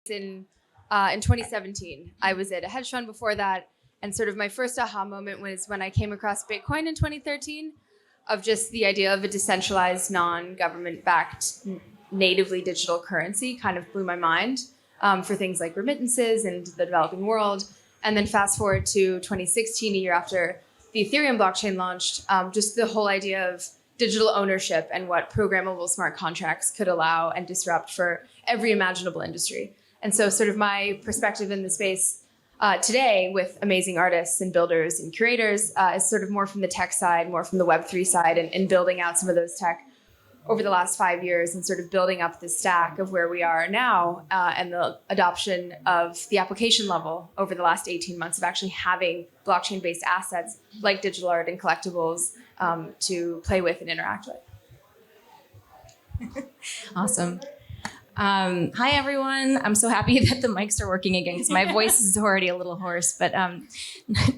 in 2017. I was at a hedge fund before that, and sort of my first aha moment was when I came across Bitcoin in 2013, of just the idea of a decentralized, non-government-backed, natively digital currency kind of blew my mind for things like remittances and the developing world. And then fast forward to 2016, a year after the Ethereum blockchain launched, just the whole idea of digital ownership and what programmable smart contracts could allow and disrupt for every imaginable industry. And so sort of my perspective in the space today with amazing artists and builders and curators is sort of more from the tech side, more from the Web3 side, and building out some of those tech over the last 5 years and sort of building up the stack of where we are now and the adoption of the application level over the last 18 months of actually having blockchain-based assets like digital art and collectibles to play with and interact with. Awesome. Hi, everyone. I'm so happy that the mics are working again because my voice is already a little hoarse, but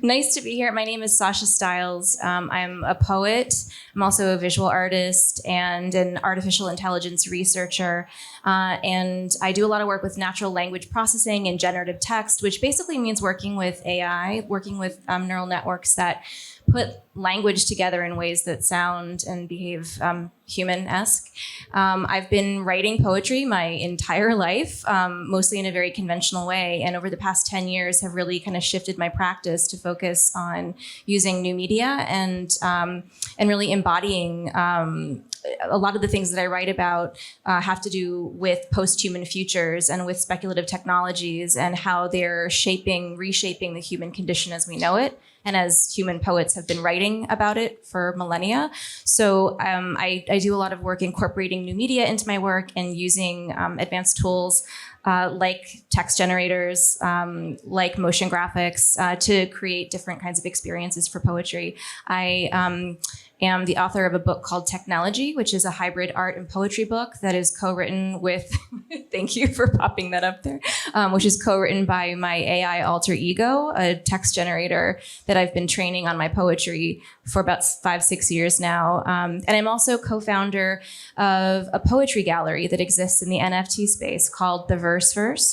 nice to be here. My name is Sasha Stiles. I'm a poet. I'm also a visual artist and an artificial intelligence researcher. And I do a lot of work with natural language processing and generative text, which basically means working with AI, working with neural networks that put language together in ways that sound and behave human-esque. I've been writing poetry my entire life, mostly in a very conventional way. And over the past 10 years have really kind of shifted my practice to focus on using new media and really embodying a lot of the things that I write about have to do with post-human futures and with speculative technologies and how they're reshaping the human condition as we know it. And as human poets have been writing about it for millennia. So I do a lot of work incorporating new media into my work and using advanced tools like text generators, like motion graphics to create different kinds of experiences for poetry. I am the author of a book called Technology, which is a hybrid art and poetry book that is co-written with, thank you for popping that up there, which is co-written by my AI alter ego, a text generator that I've been training on my poetry for about 5-6 years now. And I'm also co-founder of a poetry gallery that exists in the NFT space called The Verse,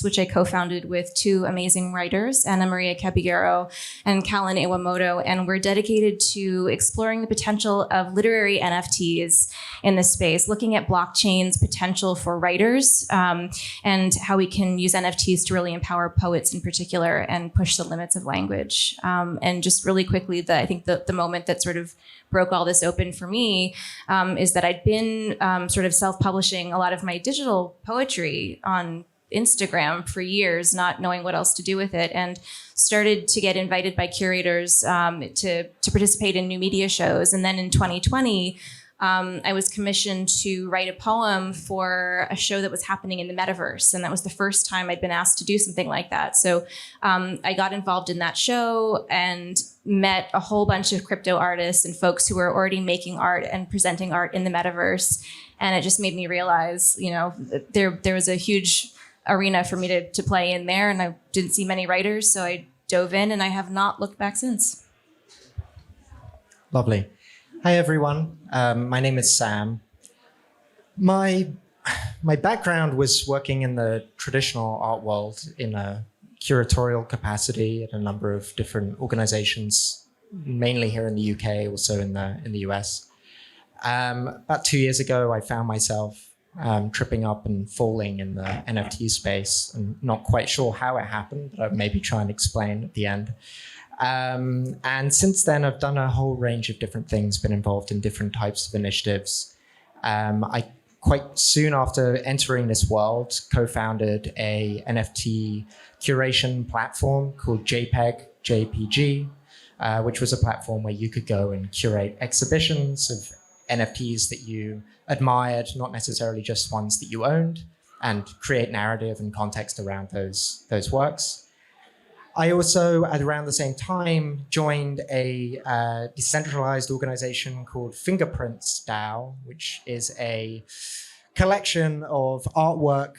which I co-founded with two amazing writers, Ana Maria Caballero and Callan Iwamoto, and we're dedicated to exploring the potential of literary NFTs in this space, looking at blockchain's potential for writers and how we can use NFTs to really empower poets in particular and push the limits of language. And just really quickly, I think the moment that sort of broke all this open for me is that I'd been sort of self-publishing a lot of my digital poetry on Instagram for years, not knowing what else to do with it, and started to get invited by curators to participate in new media shows. And then in 2020, I was commissioned to write a poem for a show that was happening in the metaverse. And that was the first time I'd been asked to do something like that. So I got involved in that show and met a whole bunch of crypto artists and folks who were already making art and presenting art in the metaverse. And it just made me realize, there was a huge arena for me to play in there, and I didn't see many writers, so I dove in and I have not looked back since. Lovely. Hi, everyone. My name is Sam. My background was working in the traditional art world in a curatorial capacity at a number of different organizations, mainly here in the UK, also in the US. About 2 years ago, I found myself tripping up and falling in the NFT space, and not quite sure how it happened, but I'll maybe try and explain at the end. And since then, I've done a whole range of different things, been involved in different types of initiatives. I quite soon after entering this world, co-founded a NFT curation platform called JPG, which was a platform where you could go and curate exhibitions of NFTs that you admired, not necessarily just ones that you owned, and create narrative and context around those works. I also, at around the same time, joined a decentralized organization called Fingerprints DAO, which is a collection of artwork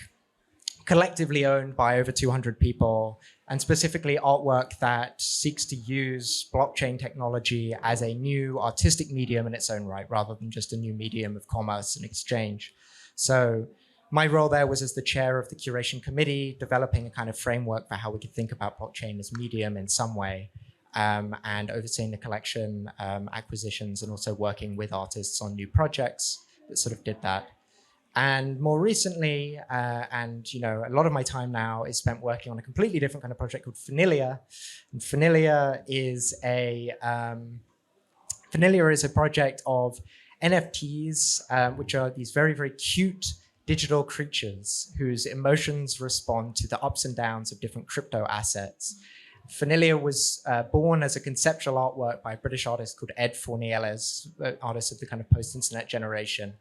collectively owned by over 200 people, and specifically artwork that seeks to use blockchain technology as a new artistic medium in its own right, rather than just a new medium of commerce and exchange. So my role there was as the chair of the curation committee, developing a kind of framework for how we could think about blockchain as medium in some way, and overseeing the collection, acquisitions, and also working with artists on new projects that sort of did that. And more recently, and a lot of my time now is spent working on a completely different kind of project called Fanilia. And Fanilia is a project of NFTs, which are these very, very cute digital creatures whose emotions respond to the ups and downs of different crypto assets. Fanilia was born as a conceptual artwork by a British artist called Ed Fornieles, artist of the kind of post-internet generation.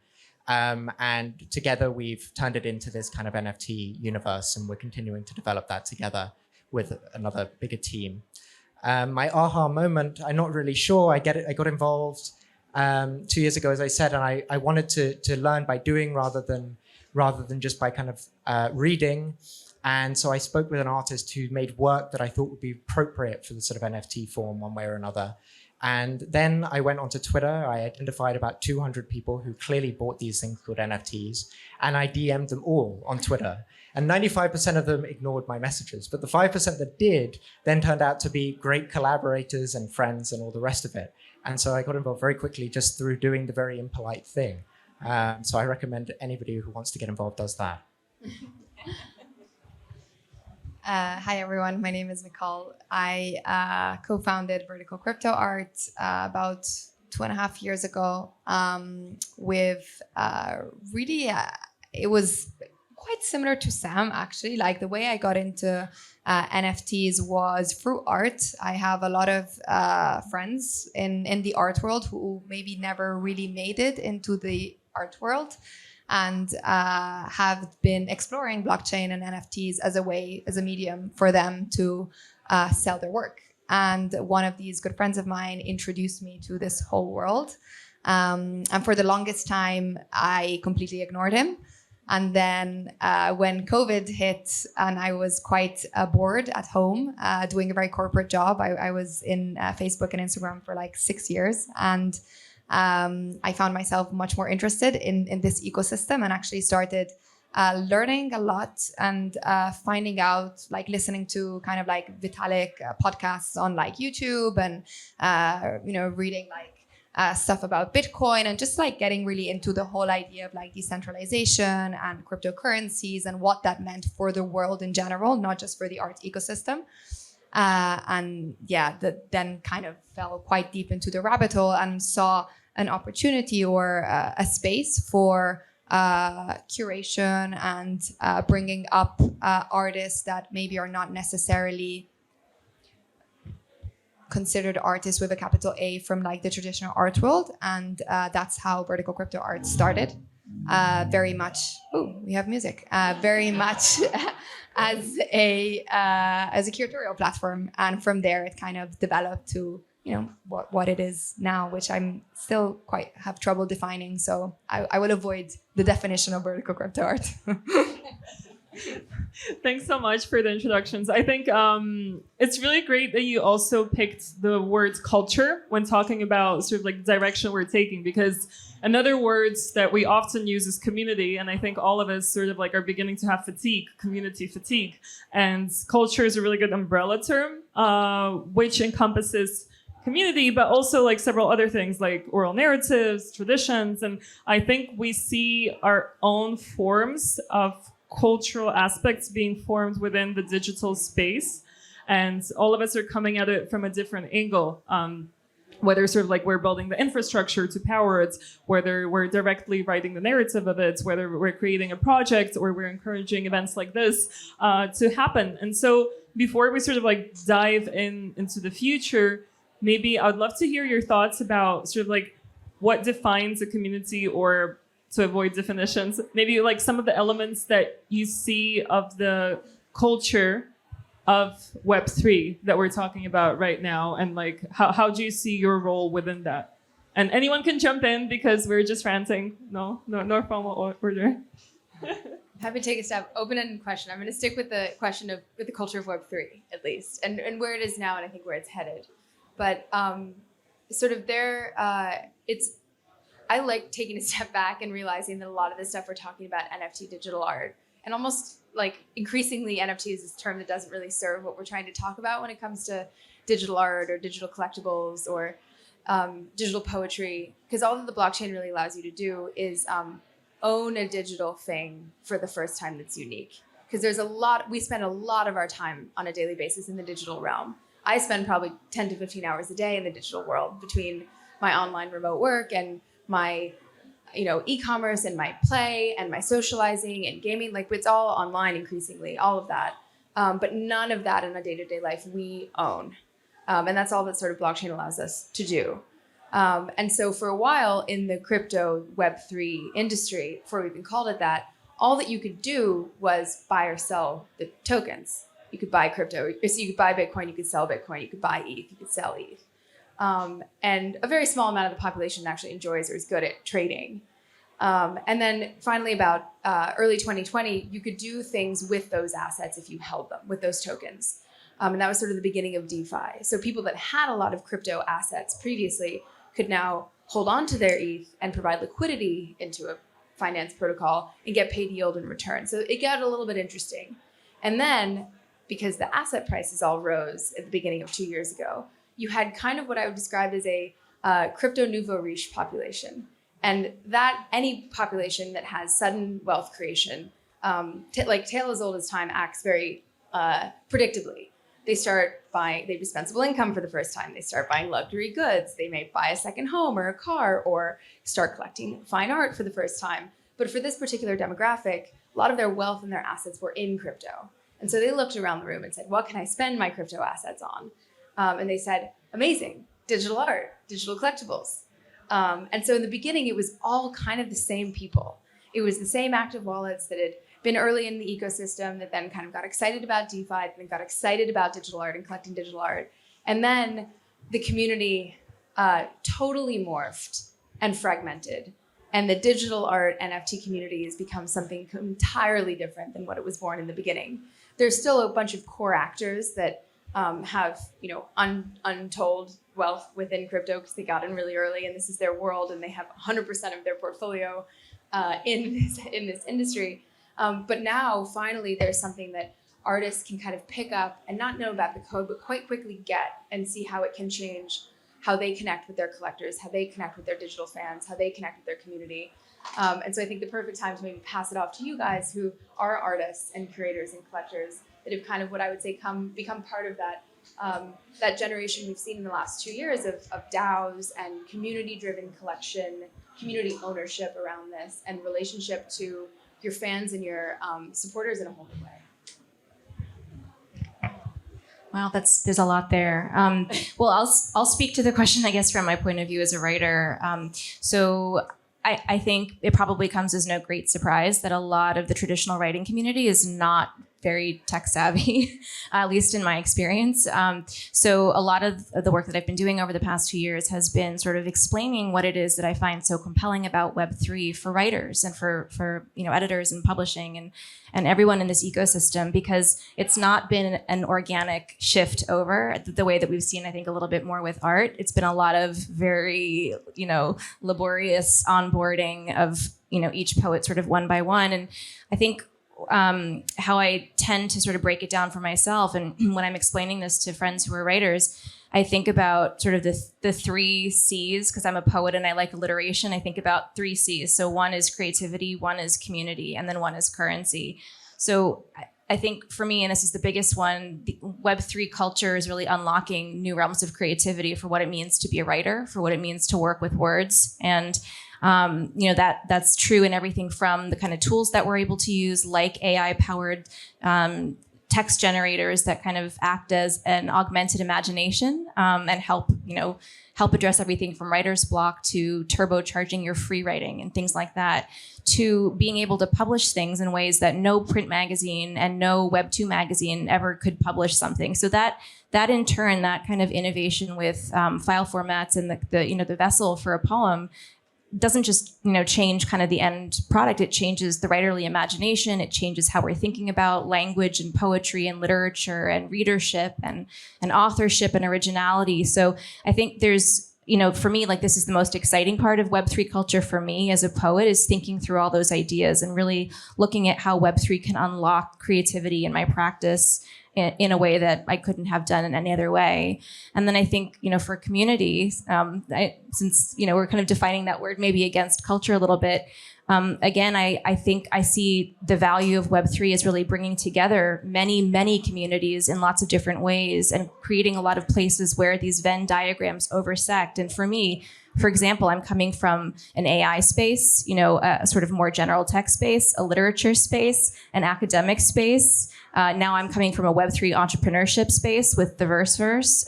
And together we've turned it into this kind of NFT universe, and we're continuing to develop that together with another bigger team. My aha moment, I'm not really sure. I got involved 2 years ago, as I said, and I wanted to learn by doing rather than just by kind of reading. And so I spoke with an artist who made work that I thought would be appropriate for the sort of NFT form one way or another. And then I went onto Twitter. I identified about 200 people who clearly bought these things called NFTs, and I DM'd them all on Twitter. And 95% of them ignored my messages. But the 5% that did then turned out to be great collaborators and friends and all the rest of it. And so I got involved very quickly just through doing the very impolite thing. So I recommend anybody who wants to get involved does that. Hi, everyone. My name is Micol. I co-founded VerticalCrypto Art about 2.5 years ago with really, it was quite similar to Sam, actually. Like the way I got into NFTs was through art. I have a lot of friends in the art world who maybe never really made it into the art world, and have been exploring blockchain and NFTs as a medium for them to sell their work. And one of these good friends of mine introduced me to this whole world. And for the longest time, I completely ignored him. And then when COVID hit and I was quite bored at home, doing a very corporate job, I was in Facebook and Instagram for like 6 years. And I found myself much more interested in this ecosystem, and actually started learning a lot and finding out, like listening to kind of like Vitalik podcasts on like YouTube, and reading like stuff about Bitcoin, and just like getting really into the whole idea of like decentralization and cryptocurrencies and what that meant for the world in general, not just for the art ecosystem. That then kind of fell quite deep into the rabbit hole and saw an opportunity or a space for curation and bringing up artists that maybe are not necessarily considered artists with a capital A from like the traditional art world. And that's how VerticalCrypto Art started. Very much, we have music. Very much as a curatorial platform, and from there it kind of developed to what it is now, which I'm still quite have trouble defining. So I will avoid the definition of VerticalCrypto Art. Thanks so much for the introductions. I think it's really great that you also picked the word culture when talking about sort of like the direction we're taking, because another word that we often use is community. And I think all of us sort of like are beginning to have community fatigue. And culture is a really good umbrella term, which encompasses community, but also like several other things like oral narratives, traditions. And I think we see our own forms of cultural aspects being formed within the digital space. And all of us are coming at it from a different angle. Whether sort of like we're building the infrastructure to power it, whether we're directly writing the narrative of it, whether we're creating a project or we're encouraging events like this to happen. And so before we sort of like dive into the future, maybe I would love to hear your thoughts about sort of like what defines a community, or to avoid definitions, maybe like some of the elements that you see of the culture of Web3 that we're talking about right now, and like how do you see your role within that? And anyone can jump in because we're just ranting. No formal order. Happy to take a stab. Open-ended question. I'm going to stick with the question of with the culture of Web3 at least, and where it is now, and I think where it's headed. But sort of there, it's I like taking a step back and realizing that a lot of this stuff we're talking about NFT digital art, and almost like increasingly NFT is this term that doesn't really serve what we're trying to talk about when it comes to digital art or digital collectibles or digital poetry, because all that the blockchain really allows you to do is own a digital thing for the first time that's unique. Because we spend a lot of our time on a daily basis in the digital realm. I spend probably 10 to 15 hours a day in the digital world between my online remote work and my e-commerce and my play and my socializing and gaming. Like, it's all online increasingly, all of that. But none of that in our day-to-day life we own. And that's all that sort of blockchain allows us to do. And so for a while in the crypto Web3 industry, before we even called it that, all that you could do was buy or sell the tokens. You could buy crypto, so you could buy Bitcoin, you could sell Bitcoin, you could buy ETH, you could sell ETH. And a very small amount of the population actually enjoys or is good at trading. And then finally about early 2020, you could do things with those assets if you held them, with those tokens. And that was sort of the beginning of DeFi. So people that had a lot of crypto assets previously could now hold on to their ETH and provide liquidity into a finance protocol and get paid yield in return. So it got a little bit interesting. And then, because the asset prices all rose at the beginning of 2 years ago, you had kind of what I would describe as a crypto nouveau riche population. And that any population that has sudden wealth creation, like tale as old as time, acts very predictably. They start buying, they have dispensable income for the first time. They start buying luxury goods. They may buy a second home or a car or start collecting fine art for the first time. But for this particular demographic, a lot of their wealth and their assets were in crypto. And so they looked around the room and said, what can I spend my crypto assets on? And they said, amazing, digital art, digital collectibles. And so in the beginning, it was all kind of the same people. It was the same active wallets that had been early in the ecosystem that then kind of got excited about DeFi, and got excited about digital art and collecting digital art. And then the community totally morphed and fragmented. And the digital art NFT community has become something entirely different than what it was born in the beginning. There's still a bunch of core actors that have untold wealth within crypto because they got in really early and this is their world and they have 100% of their portfolio in this industry. But now, finally, there's something that artists can kind of pick up and not know about the code, but quite quickly get and see how it can change how they connect with their collectors, how they connect with their digital fans, how they connect with their community. And so I think the perfect time to maybe pass it off to you guys who are artists and curators and collectors that have kind of what I would say become part of that that generation we've seen in the last 2 years of DAOs and community-driven collection, community ownership around this, and relationship to your fans and your supporters in a whole new way. Wow, there's a lot there. Well, I'll speak to the question, I guess, from my point of view as a writer. So I think it probably comes as no great surprise that a lot of the traditional writing community is not very tech savvy, at least in my experience. So a lot of the work that I've been doing over the past 2 years has been sort of explaining what it is that I find so compelling about Web3 for writers and for editors and publishing and everyone in this ecosystem, because it's not been an organic shift over the way that we've seen, I think, a little bit more with art. It's been a lot of very, laborious onboarding of, each poet sort of one by one. And I think how I tend to sort of break it down for myself, and when I'm explaining this to friends who are writers, I think about sort of the 3 C's, because I'm a poet and I like alliteration. I think about 3 C's. So one is creativity, one is community, and then one is currency. So I think for me, and this is the biggest one, the Web3 culture is really unlocking new realms of creativity for what it means to be a writer, for what it means to work with words. And that's true in everything from the kind of tools that we're able to use, like AI-powered text generators that kind of act as an augmented imagination and help address everything from writer's block to turbocharging your free writing and things like that, to being able to publish things in ways that no print magazine and no Web2 magazine ever could publish something. So that in turn, that kind of innovation with file formats and the vessel for a poem doesn't just change kind of the end product. It changes the writerly imagination. It changes how we're thinking about language and poetry and literature and readership and authorship and originality. So I think there's for me, like this is the most exciting part of Web3 culture for me as a poet, is thinking through all those ideas and really looking at how Web3 can unlock creativity in my practice in a way that I couldn't have done in any other way. And then I think, for communities, since, we're kind of defining that word maybe against culture a little bit, again, I think I see the value of Web3 as really bringing together many, many communities in lots of different ways and creating a lot of places where these Venn diagrams intersect. And for me, for example, I'm coming from an AI space, a sort of more general tech space, a literature space, an academic space. Now I'm coming from a Web3 entrepreneurship space with the Verse.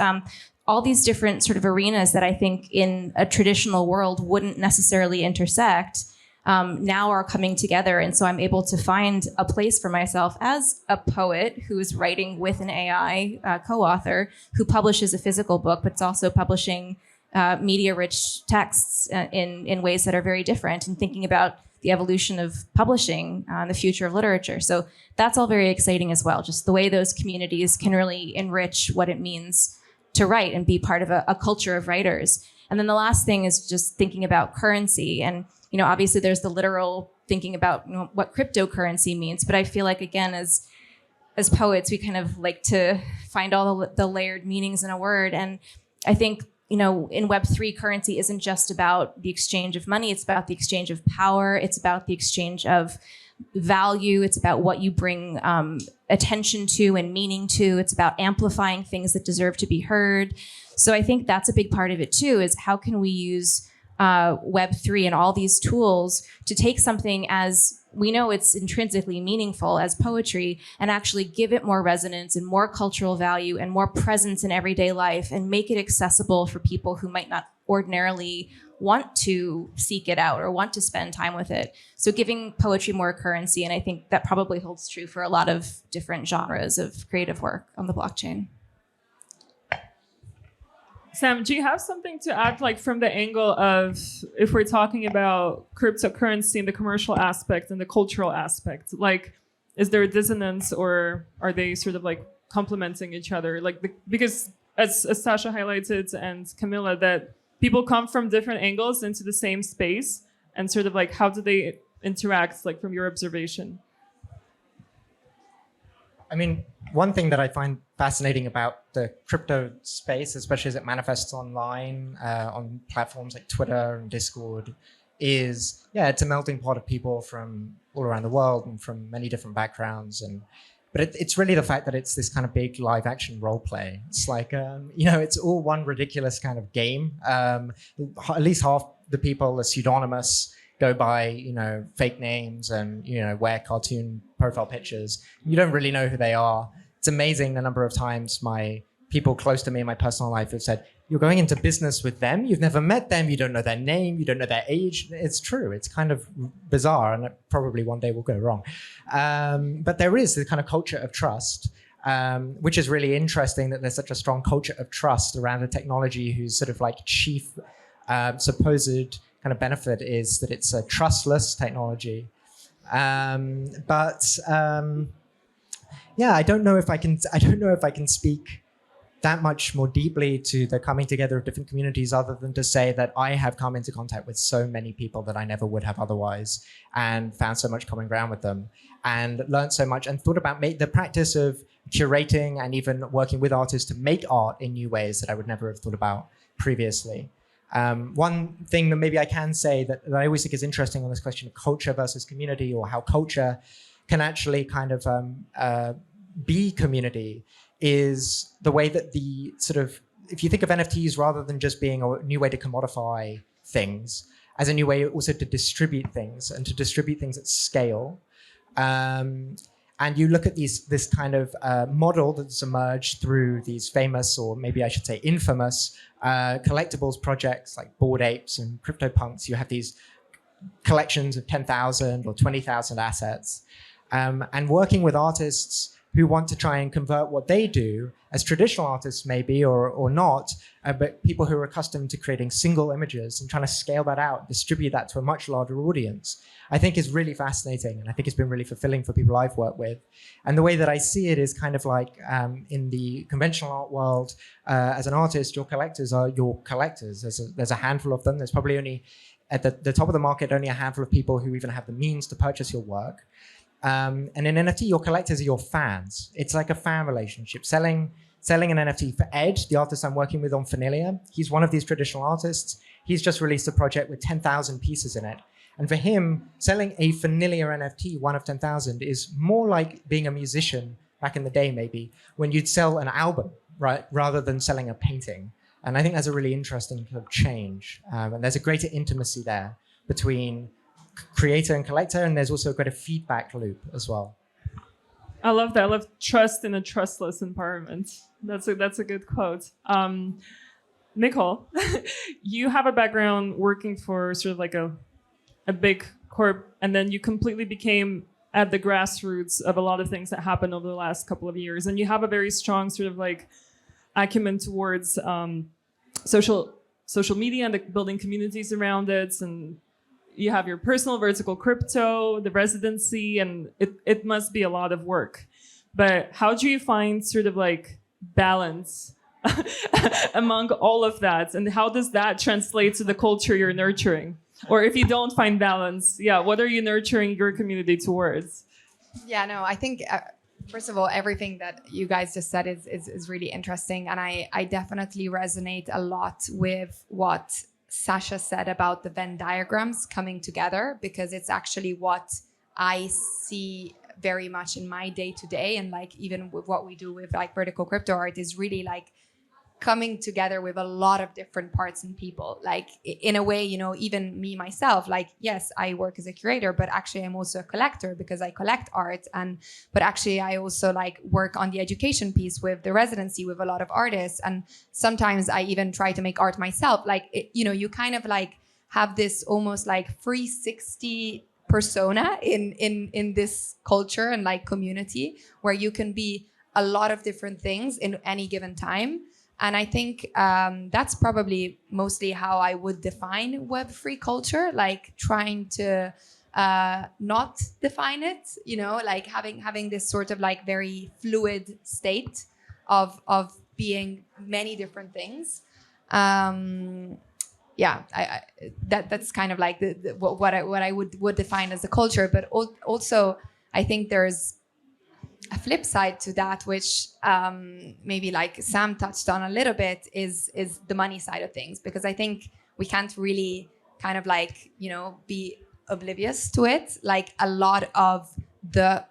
All these different sort of arenas that I think in a traditional world wouldn't necessarily intersect now are coming together. And so I'm able to find a place for myself as a poet who's writing with an AI co-author who publishes a physical book, but it's also publishing media-rich texts in ways that are very different, and thinking about the evolution of publishing and the future of literature. So that's all very exciting as well, just the way those communities can really enrich what it means to write and be part of a culture of writers. And then the last thing is just thinking about currency. And obviously there's the literal thinking about what cryptocurrency means, but I feel like, again, as poets, we kind of like to find all the layered meanings in a word. And I think, in Web3, currency isn't just about the exchange of money. It's about the exchange of power. It's about the exchange of value. It's about what you bring attention to and meaning to. It's about amplifying things that deserve to be heard. So I think that's a big part of it too, is how can we use Web3 and all these tools to take something as we know it's intrinsically meaningful as poetry and actually give it more resonance and more cultural value and more presence in everyday life and make it accessible for people who might not ordinarily want to seek it out or want to spend time with it. So giving poetry more currency, and I think that probably holds true for a lot of different genres of creative work on the blockchain. Sam, do you have something to add, like from the angle of if we're talking about cryptocurrency and the commercial aspect and the cultural aspect? Like, is there a dissonance, or are they sort of like complementing each other? Because as Sasha highlighted and Camilla, that people come from different angles into the same space, and sort of like how do they interact, like from your observation? I mean, one thing that I find fascinating about the crypto space, especially as it manifests online on platforms like Twitter and Discord, is, it's a melting pot of people from all around the world and from many different backgrounds. But it's really the fact that it's this kind of big live action role play. It's like, it's all one ridiculous kind of game. At least half the people are pseudonymous, go by, fake names and, wear cartoon profile pictures. You don't really know who they are. It's amazing the number of times my people close to me in my personal life have said, you're going into business with them, you've never met them, you don't know their name, you don't know their age. It's true. It's kind of bizarre, and it probably one day will go wrong. But there is the kind of culture of trust, which is really interesting, that there's such a strong culture of trust around a technology whose sort of like chief supposed kind of benefit is that it's a trustless technology. I don't know if I can speak that much more deeply to the coming together of different communities, other than to say that I have come into contact with so many people that I never would have otherwise, and found so much common ground with them, and learned so much, and thought about the practice of curating and even working with artists to make art in new ways that I would never have thought about previously. One thing that maybe I can say that I always think is interesting on this question of culture versus community, or how culture can actually kind of be community, is the way that the sort of, if you think of NFTs rather than just being a new way to commodify things, as a new way also to distribute things, and to distribute things at scale. And you look at this kind of model that's emerged through these famous, or maybe I should say infamous, collectibles projects like Bored Apes and CryptoPunks. You have these collections of 10,000 or 20,000 assets. And working with artists who want to try and convert what they do as traditional artists maybe or not, but people who are accustomed to creating single images and trying to scale that out, distribute that to a much larger audience, I think is really fascinating. And I think it's been really fulfilling for people I've worked with. And the way that I see it is kind of like in the conventional art world, as an artist, your collectors are your collectors. There's a handful of them. There's probably only, at the top of the market, only a handful of people who even have the means to purchase your work. And in NFT, your collectors are your fans. It's like a fan relationship. Selling an NFT for Ed, the artist I'm working with on Fanilia, he's one of these traditional artists. He's just released a project with 10,000 pieces in it. And for him, selling a Fanilia NFT, one of 10,000, is more like being a musician back in the day, maybe, when you'd sell an album, right, rather than selling a painting. And I think that's a really interesting kind of change. And there's a greater intimacy there between creator and collector, and there's also a greater feedback loop as well. I love that. I love trust in a trustless environment. That's a good quote. Micol, you have a background working for sort of like a big corp, and then you completely became at the grassroots of a lot of things that happened over the last couple of years. And you have a very strong sort of like acumen towards social media and building communities around it. And you have your personal vertical crypto, the residency, and it must be a lot of work. But how do you find sort of like balance among all of that? And how does that translate to the culture you're nurturing? Or if you don't find balance, what are you nurturing your community towards? Yeah, no, I think, first of all, everything that you guys just said is really interesting. And I definitely resonate a lot with what Sasha said about the Venn diagrams coming together, because it's actually what I see very much in my day to day. And like, even with what we do with like vertical crypto art is really like coming together with a lot of different parts and people. Like in a way, you know, even me myself, like, yes, I work as a curator, but actually I'm also a collector because I collect art. But actually I also like work on the education piece with the residency with a lot of artists. And sometimes I even try to make art myself. Like, you know, you kind of like have this almost like 360 persona in this culture and like community where you can be a lot of different things in any given time. And I think that's probably mostly how I would define Web3 culture, like trying to not define it, you know, like having this sort of like very fluid state of being many different things. That's kind of like what I would define as a culture. But also, I think there's a flip side to that, which maybe like Sam touched on a little bit, is the money side of things, because I think we can't really kind of like, you know, be oblivious to it. Like a lot of the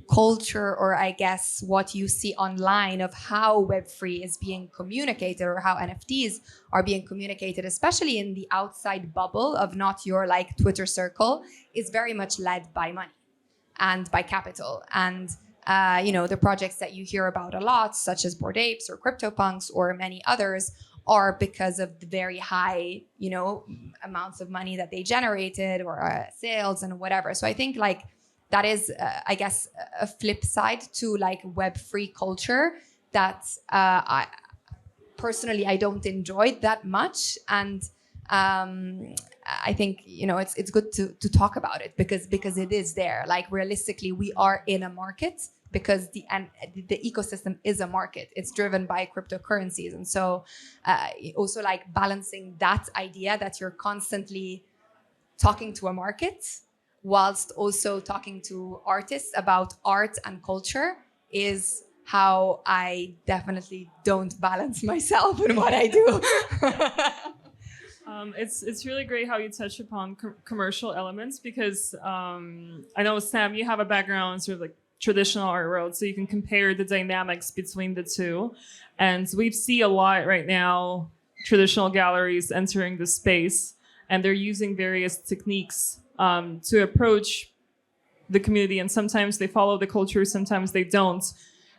culture, or I guess what you see online of how Web3 is being communicated or how NFTs are being communicated, especially in the outside bubble of not your like Twitter circle, is very much led by money and by capital. And you know, the projects that you hear about a lot, such as Bored Apes or CryptoPunks or many others, are because of the very high, you know, amounts of money that they generated or sales and whatever. So I think like that is, I guess, a flip side to like Web3 culture that I personally, I don't enjoy that much. And I think, you know, it's good to talk about it because it is there. Like realistically, we are in a market because the ecosystem is a market. It's driven by cryptocurrencies. And so also like balancing that idea that you're constantly talking to a market whilst also talking to artists about art and culture is how I definitely don't balance myself in what I do. It's really great how you touch upon commercial elements because I know, Sam, you have a background in sort of like traditional art world, so you can compare the dynamics between the two. And we see a lot right now, traditional galleries entering the space, and they're using various techniques to approach the community. And sometimes they follow the culture, sometimes they don't.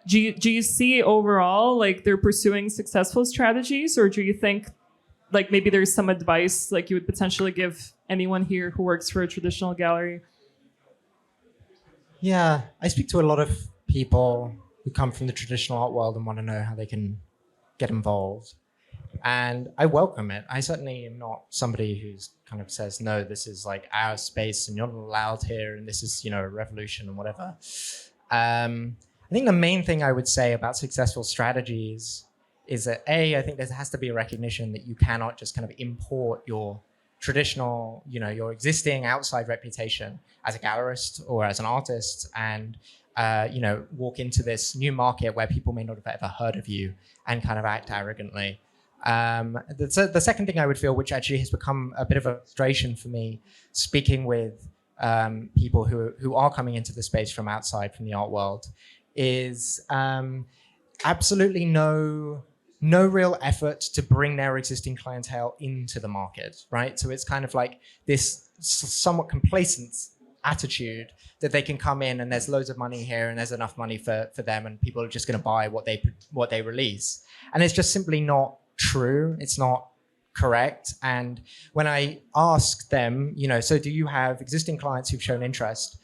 Do you see overall like they're pursuing successful strategies, or do you think like maybe there's some advice like you would potentially give anyone here who works for a traditional gallery? Yeah, I speak to a lot of people who come from the traditional art world and want to know how they can get involved. And I welcome it. I certainly am not somebody who's kind of says, no, this is like our space and you're not allowed here and this is, a revolution and whatever. I think the main thing I would say about successful strategies is that I think there has to be a recognition that you cannot just kind of import your traditional, your existing outside reputation as a gallerist or as an artist and, walk into this new market where people may not have ever heard of you and kind of act arrogantly. The second thing I would feel, which actually has become a bit of a frustration for me, speaking with people who are coming into the space from outside, from the art world, is absolutely no real effort to bring their existing clientele into the market, right? So it's kind of like this somewhat complacent attitude that they can come in and there's loads of money here and there's enough money for them and people are just going to buy what they release. And it's just simply not true. It's not correct. And when I ask them, so do you have existing clients who've shown interest?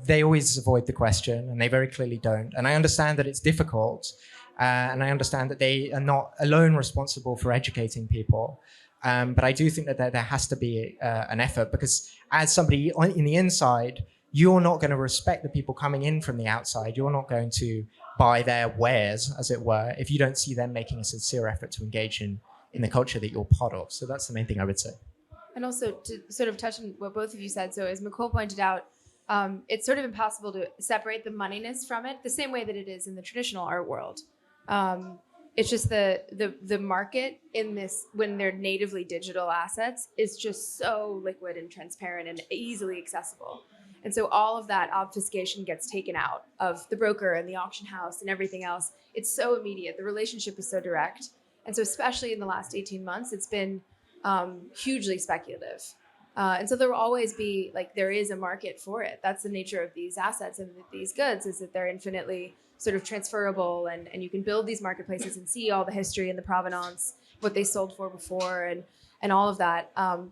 They always avoid the question and they very clearly don't. And I understand that it's difficult and I understand that they are not alone responsible for educating people. But I do think that there has to be an effort because as somebody in the inside, you're not going to respect the people coming in from the outside. You're not going to buy their wares, as it were, if you don't see them making a sincere effort to engage in the culture that you're part of. So that's the main thing I would say. And also to sort of touch on what both of you said, so as Micol pointed out, it's sort of impossible to separate the moneyness from it the same way that it is in the traditional art world. It's just the market in this, when they're natively digital assets, is just so liquid and transparent and easily accessible. And so all of that obfuscation gets taken out of the broker and the auction house and everything else. It's so immediate. The relationship is so direct. And so especially in the last 18 months, it's been hugely speculative. And so there will always be, there is a market for it. That's the nature of these assets and these goods, is that they're infinitely sort of transferable and you can build these marketplaces and see all the history and the provenance, what they sold for before and all of that.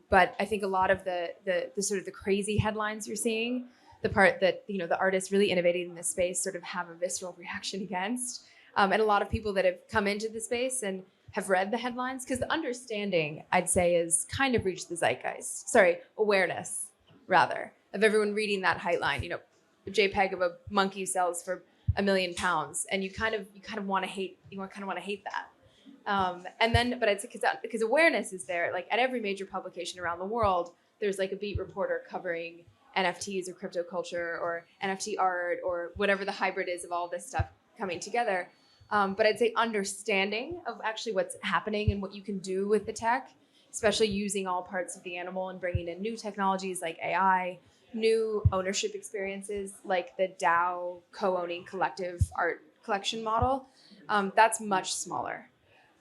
But I think a lot of the sort of the crazy headlines you're seeing, the part that, the artists really innovating in this space sort of have a visceral reaction against. And a lot of people that have come into the space and have read the headlines, because the understanding, I'd say, is kind of reached the zeitgeist. Awareness, rather, of everyone reading that headline. A JPEG of a monkey sells for £1 million, and you kind of want to hate that. But I'd say because awareness is there, at every major publication around the world, there's a beat reporter covering NFTs or crypto culture or NFT art or whatever the hybrid is of all this stuff coming together. But I'd say understanding of actually what's happening and what you can do with the tech, especially using all parts of the animal and bringing in new technologies like AI, new ownership experiences like the DAO co-owning collective art collection model, that's much smaller.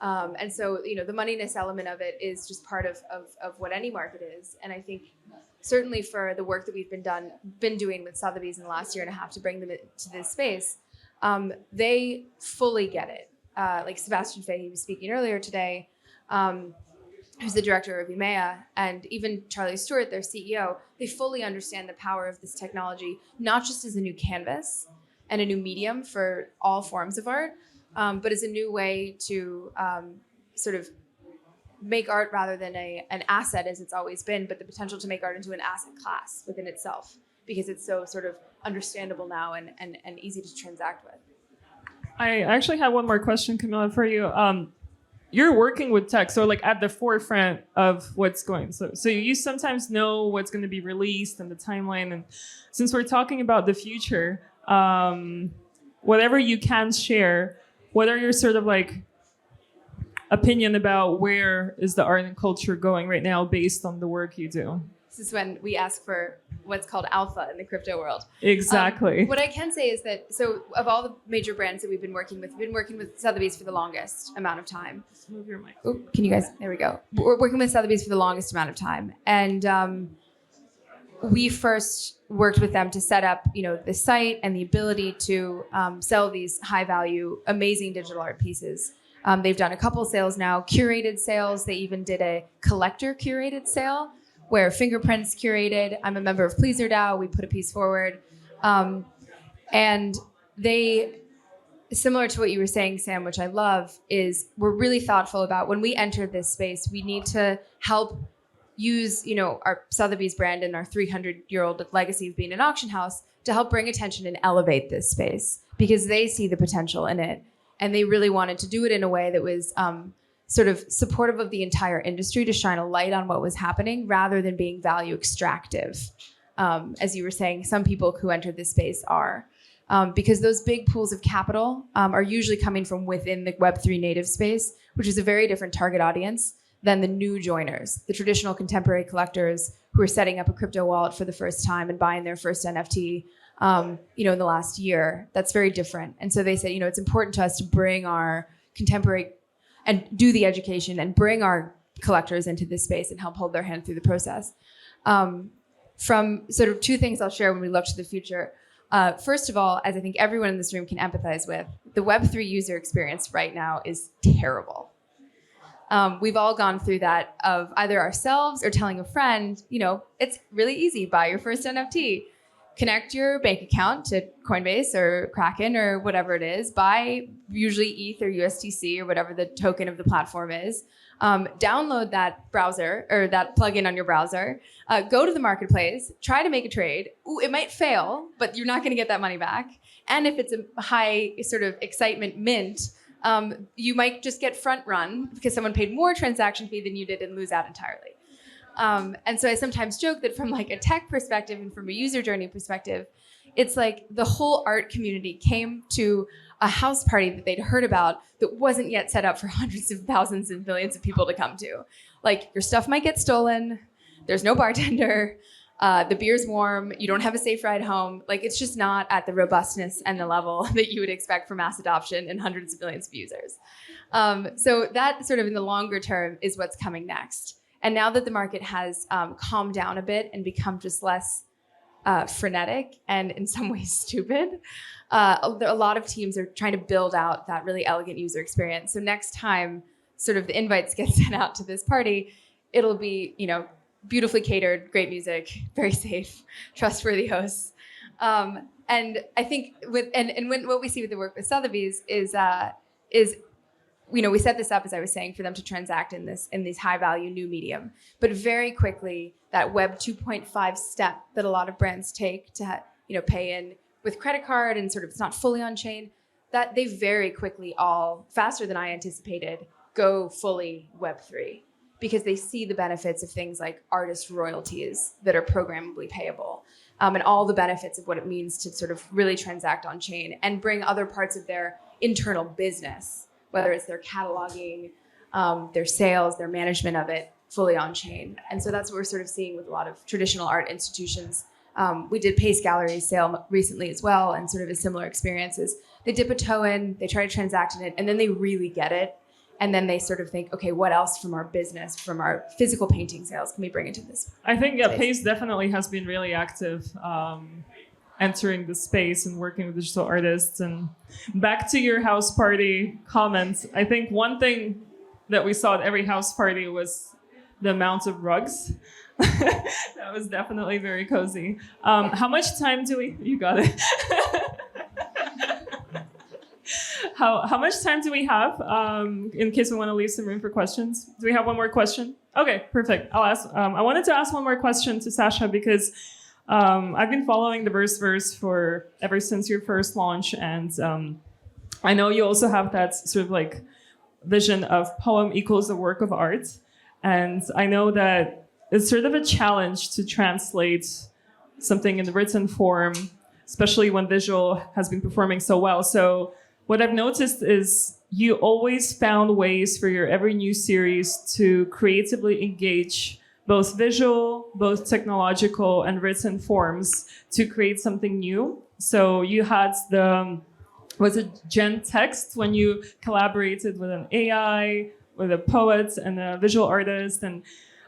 And so, the moneyness element of it is just part of what any market is. And I think certainly for the work that we've been doing with Sotheby's in the last year and a half to bring them to this space, they fully get it. Like Sebastian Fay, he was speaking earlier today, who's the director of EMEA, and even Charlie Stewart, their CEO, they fully understand the power of this technology, not just as a new canvas and a new medium for all forms of art, but as a new way to sort of make art rather than an asset as it's always been, but the potential to make art into an asset class within itself, because it's so sort of understandable now and easy to transact with. I actually have one more question, Camilla, for you. You're working with tech, so at the forefront of what's going. So you sometimes know what's going to be released and the timeline. And since we're talking about the future, whatever you can share, what are your sort of opinion about where is the art and culture going right now based on the work you do? This is when we ask for what's called alpha in the crypto world. Exactly. What I can say is that, of all the major brands that we've been working with Sotheby's for the longest amount of time. Just move your mic. Oh, can you guys, there we go. We're working with Sotheby's for the longest amount of time. And we first worked with them to set up, the site and the ability to sell these high value, amazing digital art pieces. They've done a couple sales now, curated sales. They even did a collector curated sale where Fingerprints curated. I'm a member of Pleaser DAO. We put a piece forward. And they similar to what you were saying, Sam, which I love, is we're really thoughtful about when we enter this space, we need to help use, our Sotheby's brand and our 300-year-old legacy of being an auction house to help bring attention and elevate this space because they see the potential in it. And they really wanted to do it in a way that was sort of supportive of the entire industry to shine a light on what was happening rather than being value extractive. As you were saying, some people who entered this space are. Because those big pools of capital are usually coming from within the Web3 native space, which is a very different target audience than the new joiners, the traditional contemporary collectors who are setting up a crypto wallet for the first time and buying their first NFT, in the last year. That's very different. And so they said, it's important to us to bring our contemporary and do the education and bring our collectors into this space and help hold their hand through the process. From sort of two things I'll share when we look to the future. First of all, as I think everyone in this room can empathize with, the Web3 user experience right now is terrible. We've all gone through that of either ourselves or telling a friend, it's really easy, buy your first NFT. Connect your bank account to Coinbase or Kraken or whatever it is, buy usually ETH or USDC or whatever the token of the platform is. Download that browser or that plugin on your browser, go to the marketplace, try to make a trade. Ooh, it might fail, but you're not going to get that money back. And if it's a high sort of excitement mint, you might just get front run because someone paid more transaction fee than you did and lose out entirely. And so I sometimes joke that from like a tech perspective and from a user journey perspective, it's like the whole art community came to a house party that they'd heard about that wasn't yet set up for hundreds of thousands and millions of people to come to. Like your stuff might get stolen. There's no bartender. The beer's warm. You don't have a safe ride home. Like it's just not at the robustness and the level that you would expect for mass adoption and hundreds of millions of users. So that sort of in the longer term is what's coming next. And now that the market has calmed down a bit and become just less frenetic and in some ways stupid, a lot of teams are trying to build out that really elegant user experience. So next time sort of the invites get sent out to this party, it'll be, beautifully catered, great music, very safe, trustworthy hosts. And I think what we see with the work with Sotheby's is we set this up, as I was saying, for them to transact in these high value new medium. But very quickly, that Web 2.5 step that a lot of brands take to pay in with credit card and sort of it's not fully on chain, that they very quickly all, faster than I anticipated, go fully Web 3 because they see the benefits of things like artist royalties that are programmably payable and all the benefits of what it means to sort of really transact on chain and bring other parts of their internal business, whether it's their cataloging, their sales, their management of it, fully on chain. And so that's what we're sort of seeing with a lot of traditional art institutions. We did Pace Gallery's sale recently as well, and sort of a similar experience is they dip a toe in, they try to transact in it, and then they really get it. And then they sort of think, okay, what else from our business, from our physical painting sales can we bring into this? I think Pace definitely has been really active entering the space and working with digital artists. And back to your house party comments, I think one thing that we saw at every house party was the amount of rugs. That was definitely very cozy. How much time do we... You got it. How much time do we have in case we want to leave some room for questions? Do we have one more question? Okay, perfect. I'll ask. I wanted to ask one more question to Sasha because I've been following the Verse for ever since your first launch, and I know you also have that sort of like vision of poem equals a work of art, and I know that it's sort of a challenge to translate something in the written form, especially when visual has been performing so well. So what I've noticed is you always found ways for your every new series to creatively engage both visual, both technological, and written forms to create something new. So you had was it Gen Text when you collaborated with an AI, with a poet and a visual artist. And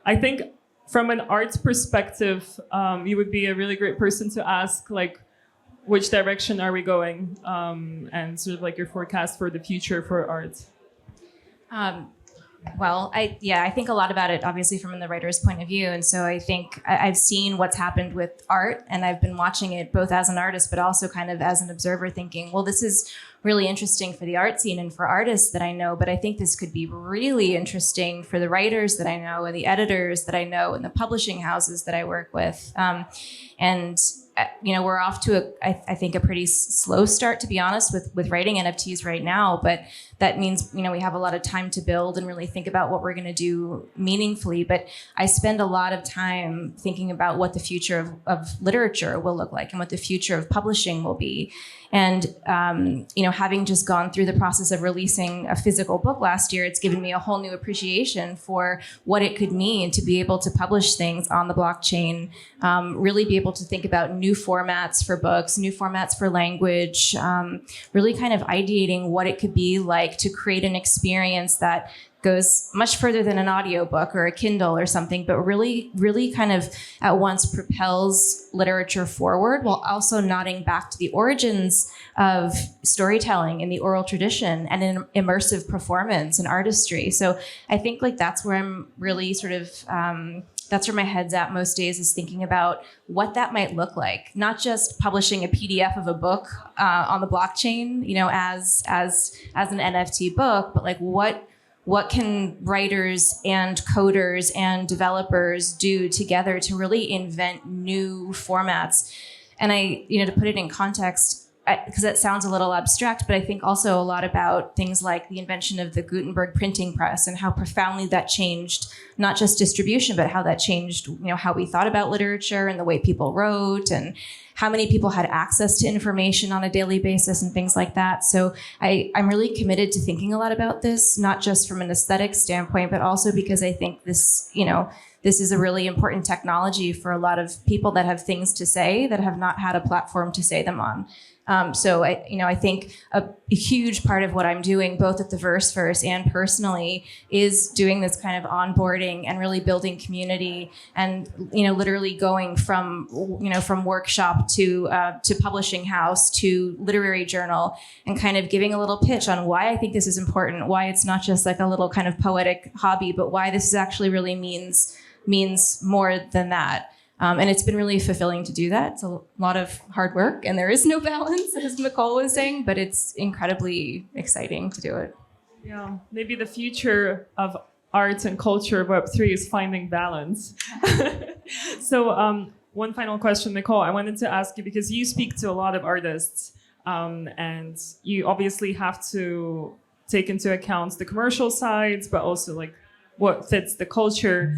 I think from an art perspective, you would be a really great person to ask, like, which direction are we going? And sort of like your forecast for the future for art. Well, I think a lot about it, obviously, from the writer's point of view. And so I think I've seen what's happened with art, and I've been watching it both as an artist, but also kind of as an observer, thinking, well, this is really interesting for the art scene and for artists that I know, but I think this could be really interesting for the writers that I know and the editors that I know and the publishing houses that I work with. We're off to I think a pretty slow start, to be honest, with writing NFTs right now. But that means, we have a lot of time to build and really think about what we're going to do meaningfully. But I spend a lot of time thinking about what the future of literature will look like and what the future of publishing will be. And, having just gone through the process of releasing a physical book last year, it's given me a whole new appreciation for what it could mean to be able to publish things on the blockchain, really be able to think about new formats for books, new formats for language, really kind of ideating what it could be like to create an experience that goes much further than an audiobook or a Kindle or something, but really, really kind of at once propels literature forward while also nodding back to the origins of storytelling in the oral tradition and in immersive performance and artistry. So I think that's where I'm really sort of, that's where my head's at most days, is thinking about what that might look like. Not just publishing a PDF of a book on the blockchain, as an NFT book, but what can writers and coders and developers do together to really invent new formats? And to put it in context, because that sounds a little abstract, but I think also a lot about things like the invention of the Gutenberg printing press and how profoundly that changed not just distribution, but how that changed, how we thought about literature and the way people wrote and how many people had access to information on a daily basis and things like that. So I'm really committed to thinking a lot about this, not just from an aesthetic standpoint, but also because I think this is a really important technology for a lot of people that have things to say that have not had a platform to say them on. So I think a huge part of what I'm doing, both at the Verseverse and personally, is doing this kind of onboarding and really building community, and literally going from workshop to publishing house to literary journal, and kind of giving a little pitch on why I think this is important, why it's not just like a little kind of poetic hobby, but why this is actually really means more than that. And it's been really fulfilling to do that. It's a lot of hard work, and there is no balance, as Micol was saying, but it's incredibly exciting to do it. Yeah, maybe the future of art and culture of Web3 is finding balance. So one final question, Micol, I wanted to ask you, because you speak to a lot of artists, and you obviously have to take into account the commercial sides, but also what fits the culture.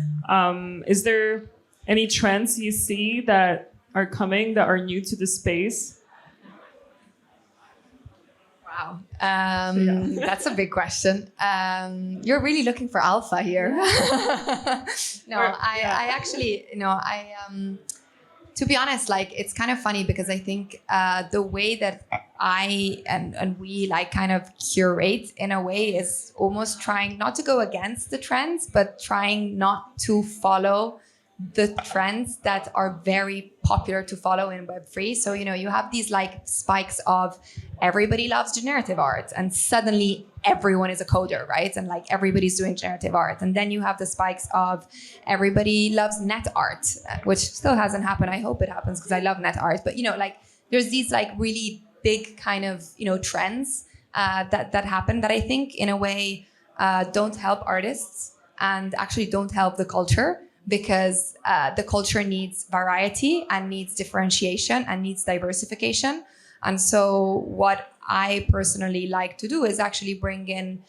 Is there any trends you see that are coming that are new to the space? Wow, that's a big question. You're really looking for alpha here. I actually, to be honest, it's kind of funny because I think the way that I and we kind of curate in a way is almost trying not to go against the trends, but trying not to follow the trends that are very popular to follow in Web3. So, you have these spikes of everybody loves generative art and suddenly everyone is a coder, right? And everybody's doing generative art. And then you have the spikes of everybody loves net art, which still hasn't happened. I hope it happens because I love net art. But, there's these really big kind of, trends that happen that I think in a way don't help artists and actually don't help the culture. Because the culture needs variety and needs differentiation and needs diversification. And so what I personally like to do is actually bring in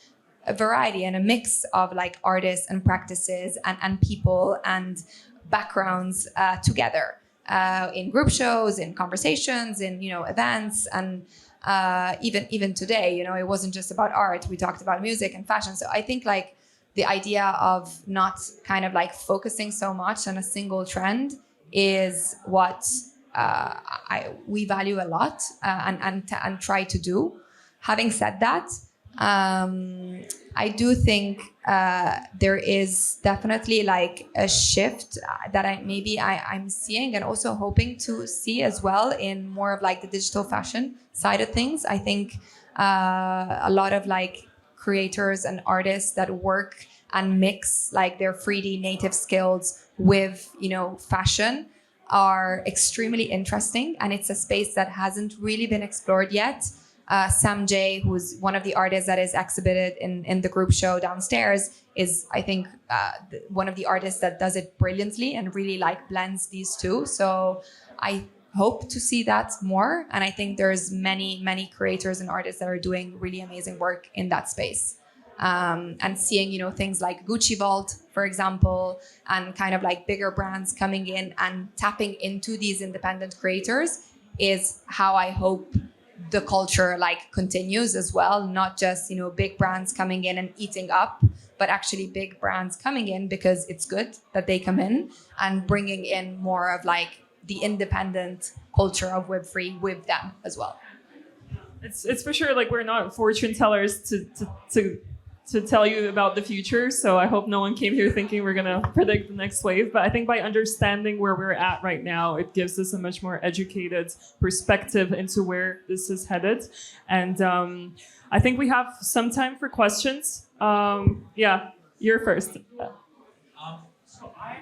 a variety and a mix of artists and practices and people and backgrounds together in group shows, in conversations, in events, and even today, it wasn't just about art. We talked about music and fashion. So I think the idea of not kind of focusing so much on a single trend is what we value a lot and try to do. Having said that, I do think there is definitely a shift that I'm seeing and also hoping to see as well in more of the digital fashion side of things. I think a lot of creators and artists that work and mix like their 3D native skills with, fashion are extremely interesting. And it's a space that hasn't really been explored yet. Sam J, who's one of the artists that is exhibited in the group show downstairs, is, I think, one of the artists that does it brilliantly and really like blends these two. So I hope to see that more. And I think there's many creators and artists that are doing really amazing work in that space. And seeing, things like Gucci Vault, for example, and kind of like bigger brands coming in and tapping into these independent creators is how I hope the culture like continues as well. Not just, big brands coming in and eating up, but actually big brands coming in because it's good that they come in and bringing in more of like the independent culture of Web3 with them as well. It's for sure like we're not fortune tellers to tell you about the future. So I hope no one came here thinking we're going to predict the next wave. But I think by understanding where we're at right now, it gives us a much more educated perspective into where this is headed. And I think we have some time for questions. Yeah, you're first. So I've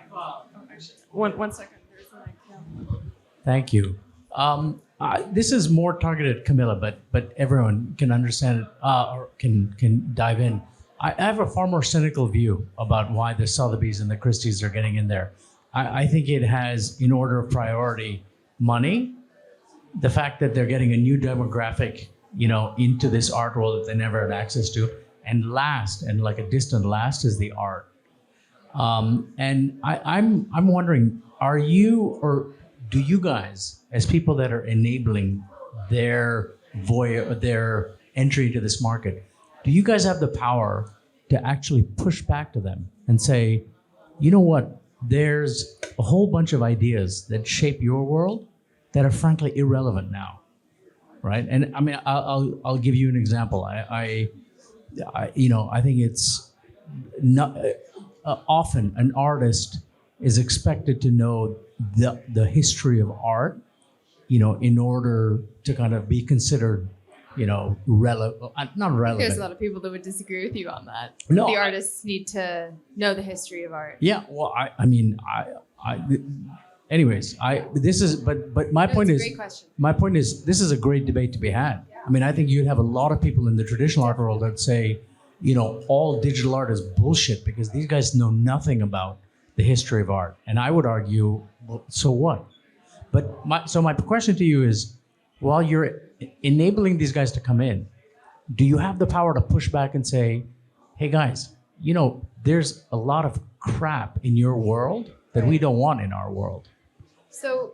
actually, one second. There's the mic, yeah. Thank you. This is more targeted at Camilla, but everyone can understand it or can dive in. I have a far more cynical view about why the Sotheby's and the Christie's are getting in there. I think it has, in order of priority, money, the fact that they're getting a new demographic, into this art world that they never had access to, and last, and like a distant last, is the art. And I'm wondering, are you or do you guys, as people that are enabling their entry into this market, do you guys have the power to actually push back to them and say, you know what, there's a whole bunch of ideas that shape your world that are frankly irrelevant now, right? And I mean, I'll give you an example. I think it's not often an artist is expected to know the history of art, in order to kind of be considered, not relevant. There's a lot of people that would disagree with you on that. No, the artists need to know the history of art. Yeah, well, but my point is, a great question. my point is, this is a great debate to be had. Yeah. I mean, I think you'd have a lot of people in the traditional art world that say, all digital art is bullshit because these guys know nothing about the history of art. And I would argue, well, so what? But my question to you is, while you're enabling these guys to come in, do you have the power to push back and say, hey guys, there's a lot of crap in your world that we don't want in our world? So,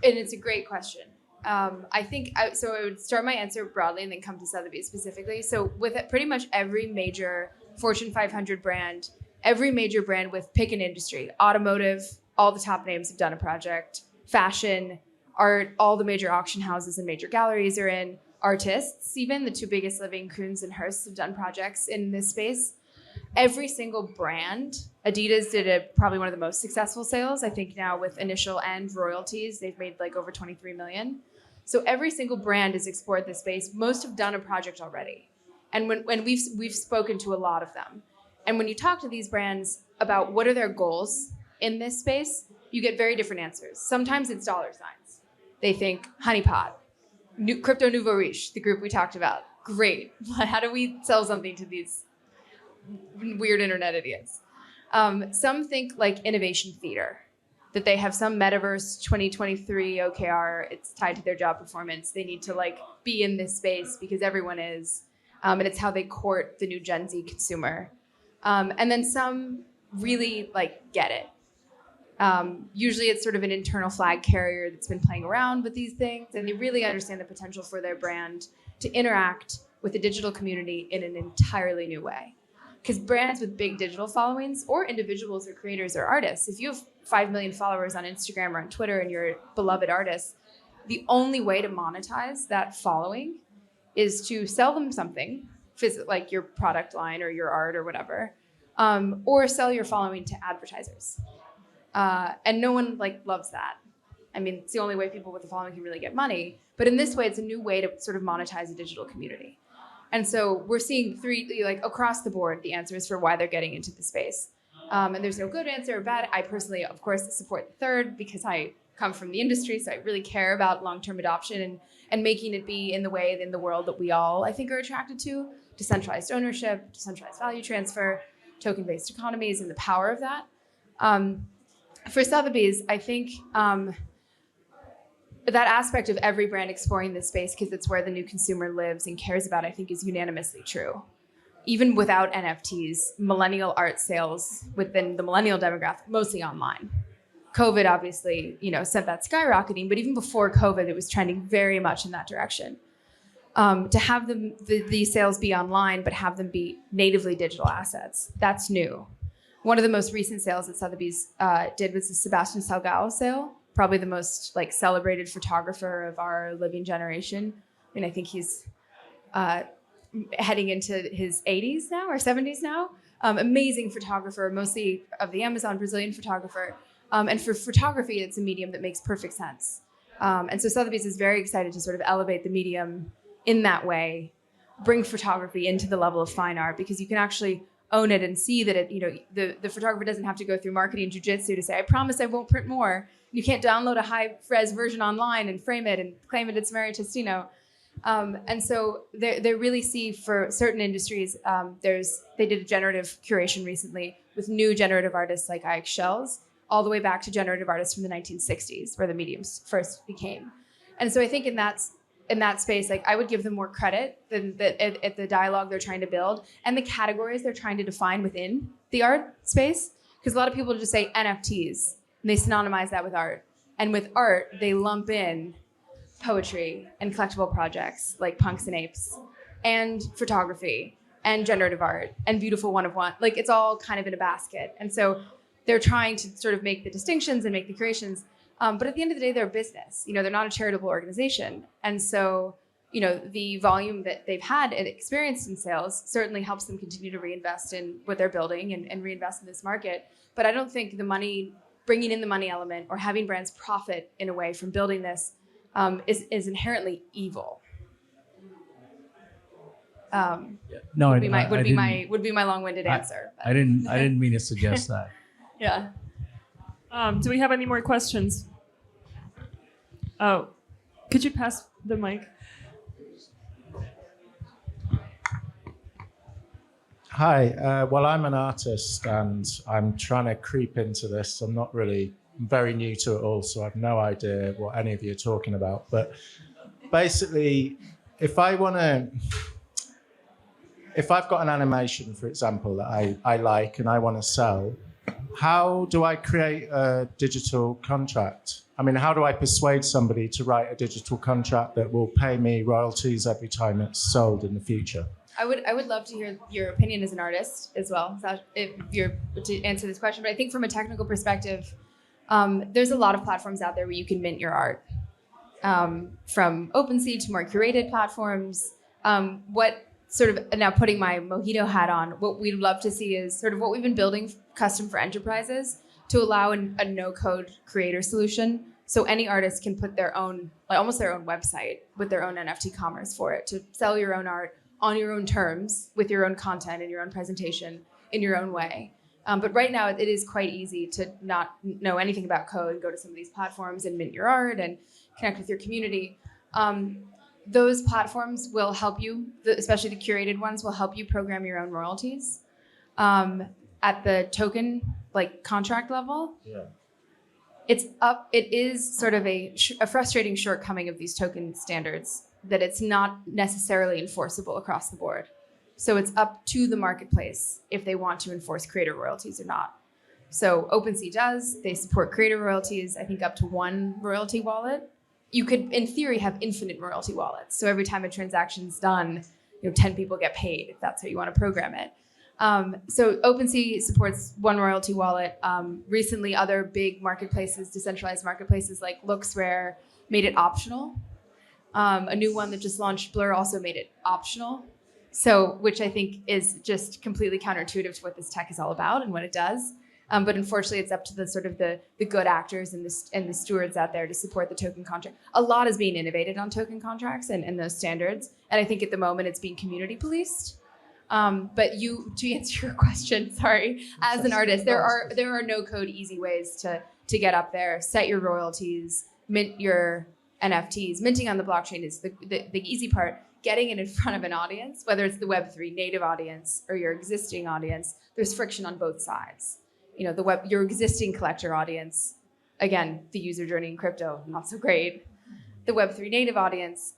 and it's a great question. I think, I would start my answer broadly and then come to Sotheby's specifically. So with pretty much every major Fortune 500 brand, every major brand with pick an industry, automotive, all the top names have done a project, fashion, art, all the major auction houses and major galleries are in, artists, even the two biggest living, Koons and Hearst, have done projects in this space. Every single brand, Adidas did probably one of the most successful sales. I think now with initial and royalties, they've made like over 23 million. So every single brand has explored this space. Most have done a project already. And when we've spoken to a lot of them. And when you talk to these brands about what are their goals in this space, you get very different answers. Sometimes it's dollar signs. They think honeypot, crypto nouveau riche, the group we talked about. Great. How do we sell something to these weird internet idiots? Some think like innovation theater, that they have some metaverse 2023 OKR. It's tied to their job performance. They need to like be in this space because everyone is, and it's how they court the new Gen Z consumer. And then some really like get it. Usually it's sort of an internal flag carrier that's been playing around with these things, and they really understand the potential for their brand to interact with the digital community in an entirely new way. Because brands with big digital followings, or individuals or creators or artists, if you have 5 million followers on Instagram or on Twitter and you're a beloved artist, the only way to monetize that following is to sell them something, like your product line or your art or whatever, or sell your following to advertisers. And no one loves that. I mean, it's the only way people with a following can really get money. But in this way, it's a new way to sort of monetize a digital community. And so we're seeing three, like across the board, the answers for why they're getting into the space. And there's no good answer or bad. I personally, of course, support the third because I come from the industry, so I really care about long-term adoption and making it be in the way, in the world that we all, I think, are attracted to. Decentralized ownership, decentralized value transfer, token-based economies, and the power of that. For Sotheby's, I think that aspect of every brand exploring this space because it's where the new consumer lives and cares about, I think, is unanimously true. Even without NFTs, millennial art sales within the millennial demographic, mostly online. COVID obviously, sent that skyrocketing, but even before COVID, it was trending very much in that direction. To have the sales be online, but have them be natively digital assets, that's new. One of the most recent sales that Sotheby's did was the Sebastian Salgado sale, probably the most celebrated photographer of our living generation. I mean, I think he's heading into his 80s now or 70s now. Amazing photographer, mostly of the Amazon, Brazilian photographer. And for photography, it's a medium that makes perfect sense. And so Sotheby's is very excited to sort of elevate the medium in that way, bring photography into the level of fine art, because you can actually own it and see that the photographer doesn't have to go through marketing jujitsu to say, I promise I won't print more. You can't download a high-res version online and frame it and claim it's Mary Testino. And so they really see for certain industries, they did a generative curation recently with new generative artists like Ike Shells, all the way back to generative artists from the 1960s, where the mediums first became. And so I think in that space, I would give them more credit than at the dialogue they're trying to build and the categories they're trying to define within the art space. Because a lot of people just say NFTs, and they synonymize that with art. And with art, they lump in poetry and collectible projects like punks and apes, and photography, and generative art, and beautiful one of one. It's all kind of in a basket. And so they're trying to sort of make the distinctions and make the creations. But at the end of the day, they're a business. They're not a charitable organization. And so, the volume that they've had and experienced in sales certainly helps them continue to reinvest in what they're building and reinvest in this market. But I don't think bringing in the money element or having brands profit in a way from building this is inherently evil. No, would be my long-winded answer. I didn't mean to suggest that. Yeah. Do we have any more questions? Oh, could you pass the mic? Hi, well, I'm an artist and I'm trying to creep into this. I'm very new to it all, so I have no idea what any of you are talking about. But basically, if I've got an animation, for example, that I like and I want to sell, how do I create a digital contract? I mean, how do I persuade somebody to write a digital contract that will pay me royalties every time it's sold in the future? I would love to hear your opinion as an artist as well, if you're to answer this question. But I think from a technical perspective, there's a lot of platforms out there where you can mint your art, from OpenSea to more curated platforms. What sort of, now putting my Mojito hat on, what we'd love to see is sort of what we've been building custom for enterprises to allow a no-code creator solution. So any artist can put their own, almost their own website with their own NFT commerce for it, to sell your own art on your own terms, with your own content and your own presentation in your own way. But right now it is quite easy to not know anything about code and go to some of these platforms and mint your art and connect with your community. Those platforms will help you, especially the curated ones, will help you program your own royalties at the token contract level. Yeah. It is sort of a frustrating shortcoming of these token standards that it's not necessarily enforceable across the board. So it's up to the marketplace if they want to enforce creator royalties or not. So OpenSea does. They support creator royalties, I think up to 1 royalty wallet. You could, in theory, have infinite royalty wallets. So every time a transaction's done, 10 people get paid, if that's how you want to program it. So OpenSea supports 1 royalty wallet. Recently, other big marketplaces, decentralized marketplaces like LooksRare, made it optional. A new one that just launched, Blur, also made it optional. So, which I think is just completely counterintuitive to what this tech is all about and what it does. But unfortunately, it's up to the sort of the good actors and the stewards out there to support the token contract. A lot is being innovated on token contracts and those standards. And I think at the moment it's being community policed. But to answer your question, sorry, as an artist, there are no code easy ways to get up there, set your royalties, mint your NFTs. Minting on the blockchain is the easy part. Getting it in front of an audience, whether it's the Web3 native audience or your existing audience, there's friction on both sides. You know, your existing collector audience, again, the user journey in crypto, not so great. The Web3 native audience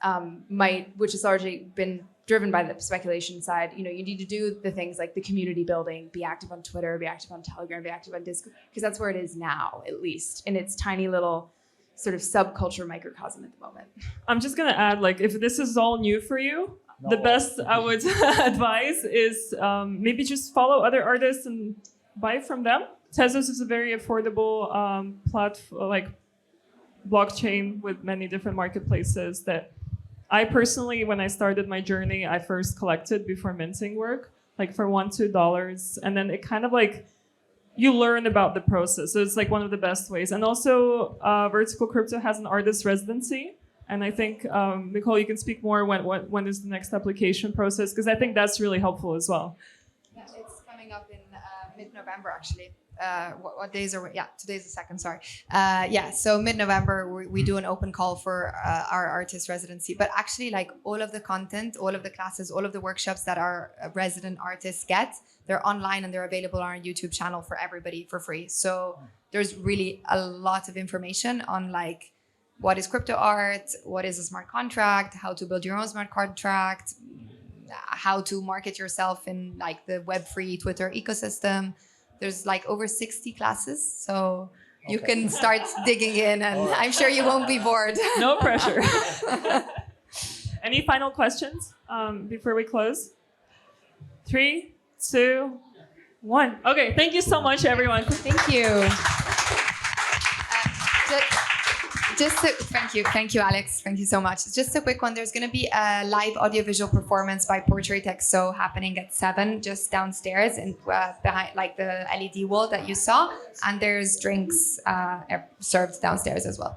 which has largely been driven by the speculation side, you know, you need to do the things like the community building, be active on Twitter, be active on Telegram, be active on Discord, because that's where it is now, at least, in its tiny little sort of subculture microcosm at the moment. I'm just gonna add, like, if this is all new for you, the best I would advise is maybe just follow other artists and buy from them. Tezos is a very affordable blockchain with many different marketplaces that I personally, when I started my journey, I first collected before minting work, like for $1-2, and then it kind of like you learn about the process. So it's like one of the best ways. And also, VerticalCrypto has an artist residency. And I think, Micol, you can speak more when is the next application process, because I think that's really helpful as well. Yeah, it's coming up in mid-November, actually. What days are we? Yeah, today's the 2nd, sorry. So mid-November, we do an open call for our artist residency. But actually, like all of the content, all of the classes, all of the workshops that our resident artists get, they're online and they're available on our YouTube channel for everybody for free. So there's really a lot of information on like what is crypto art, what is a smart contract, how to build your own smart contract, how to market yourself in like the Web3 Twitter ecosystem. There's like over 60 classes, so you can start digging in, and I'm sure you won't be bored. No pressure. Any final questions before we close? 3, 2, 1. Okay, thank you so much, everyone. Thank you. Thank you, Alex. Thank you so much. Just a quick one. There's going to be a live audiovisual performance by Portrait XO happening at 7, just downstairs and behind like the LED wall that you saw. And there's drinks served downstairs as well.